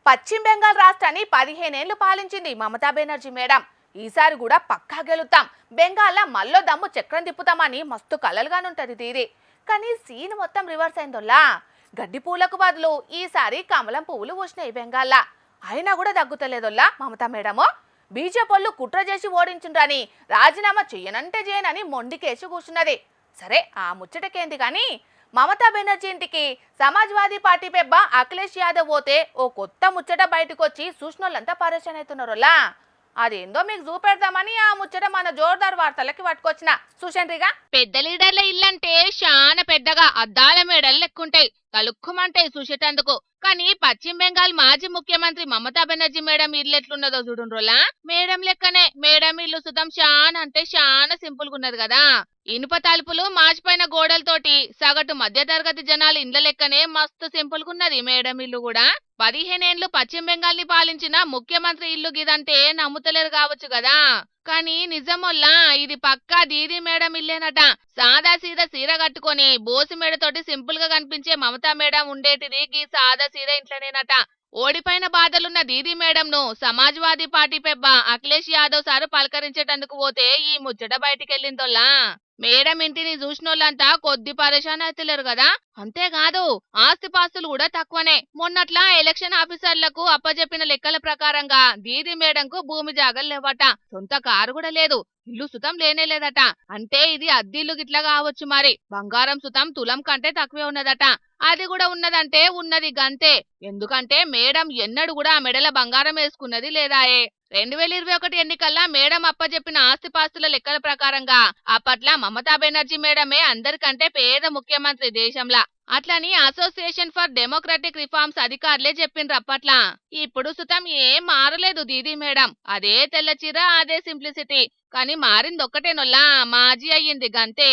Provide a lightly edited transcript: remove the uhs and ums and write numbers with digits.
పశ్చిమ బెంగాల్ రాష్ట్రాన్ని 15 ఏళ్లు పాలించింది మమతా బెనర్జీ మేడం. ఈసారి కూడా పక్కా గెలుతాం, బెంగాల్లో మల్లో దమ్ము చక్రం తిప్పుతామని మస్తు కలలుగానుంటది దీది. కానీ సీన్ మొత్తం రివర్స్ అయిందోలా. గడ్డి పూలకు బదులు ఈసారి కమలం పువ్వులు పూసినాయి బెంగాల్లా. అయినా కూడా దగ్గుతలేదోల్లా మమతా మేడము. బీజేపీలు కుట్ర చేసి ఓడించుండ్రని రాజీనామా చెయ్యనంటే చేయనని మొండికేసి కూర్చున్నది. సరే ఆ ముచ్చటకేంది కానీ మమతా బెనర్జీ ఇంటికి సమాజ్వాదీ పార్టీ పెబ్బ అఖిలేష్ యాదవ్ పోతే ఓ కొత్త ముచ్చట బయటకు వచ్చి చూసినోళ్ళంతా పరేషాన్ అవుతున్నారోలా. అదేందో మీకు చూపెడదామని ఆ ముచ్చట మన జోర్దార్ వార్తలకి పట్టుకొచ్చిన. చూసండ్రిగా. పెద్ద లీడర్ల ఇల్లంటే చాలా పెద్దగా అద్దాల మేడలు లెక్కుంటాయి, తలుక్కుమంటాయి చూసేటందుకు. కానీ పశ్చిమ బెంగాల్ మాజీ ముఖ్యమంత్రి మమతా బెనర్జీ మేడం ఇల్లు ఎట్లున్నదో చూడుండ్రోలా. మేడం లెక్కనే, మేడం ఇల్లు సుతం చాలా అంటే చాలా సింపుల్ గా ఉన్నది కదా. ఇనుప తలుపులు, మాసిపోయిన గోడలతోటి సగటు మధ్య తరగతి జనాలు ఇండ్ల లెక్కనే మస్తు సింపుల్ గా ఉన్నది మేడం ఇల్లు కూడా. 15 ఏళ్లు పశ్చిమ బెంగాల్ ని పాలించిన ముఖ్యమంత్రి ఇల్లు గిదంటే నమ్ముతలేరు కావచ్చు కదా. కానీ నిజమొల్లా ఇది పక్కా దీదీ మేడం ఇల్లేనట. సాదా సీదా సీర కట్టుకొని బోసి మేడతోటి సింపుల్ గా కనిపించే మమతా మేడం ఉండేటిది గీ సాదా సీదా ఇంట్లోనేనట. ఓడిపోయిన బాధలున్న దీదీ మేడంను సమాజ్వాదీ పార్టీ పెబ్బ అఖిలేష్ యాదవ్ సారు పలకరించేటందుకు పోతే ఈ ముచ్చట బయటికెళ్ళిందోల్లా. మేడం ఇంటిని చూసినోళ్ళంతా కొద్ది పరేషాన్ అవుతలేరు కదా. అంతేకాదు ఆస్తిపాస్తులు కూడా తక్కువనే. మొన్నట్లా ఎలక్షన్ ఆఫీసర్లకు అప్పజెప్పిన లెక్కల ప్రకారంగా దీదీ మేడంకు భూమి జాగలు లేవట, సొంత కారు కూడా లేదు, ఇల్లు సుతం లేనే లేదట. అంటే ఇది అద్దిల్లు గిట్లా కావచ్చు మరి. బంగారం సుతం తులం కంటే తక్కువే ఉన్నదట. అది కూడా ఉన్నదంటే ఉన్నది గంతే. ఎందుకంటే మేడం ఎన్నడూ కూడా మెడల బంగారం వేసుకున్నది లేదాయే. 2021 ఎన్నికల్లా మేడం అప్పజెప్పిన ఆస్తిపాస్తుల లెక్కల ప్రకారంగా అప్పట్లా మమతా బెనర్జీ మేడమే అందరికంటే పేద ముఖ్యమంత్రి దేశంలా. అట్లని అసోసియేషన్ ఫర్ డెమోక్రటిక్ రిఫార్మ్స్ అధికారులే చెప్పిండ్రు అప్పట్లా. ఇప్పుడు సుతం ఏం మారలేదు దీదీ మేడం, అదే తెల్ల చీర, అదే సింప్లిసిటీ. కానీ మారిందొక్కటేనొల్లా, మాజీ అయ్యింది గంతే.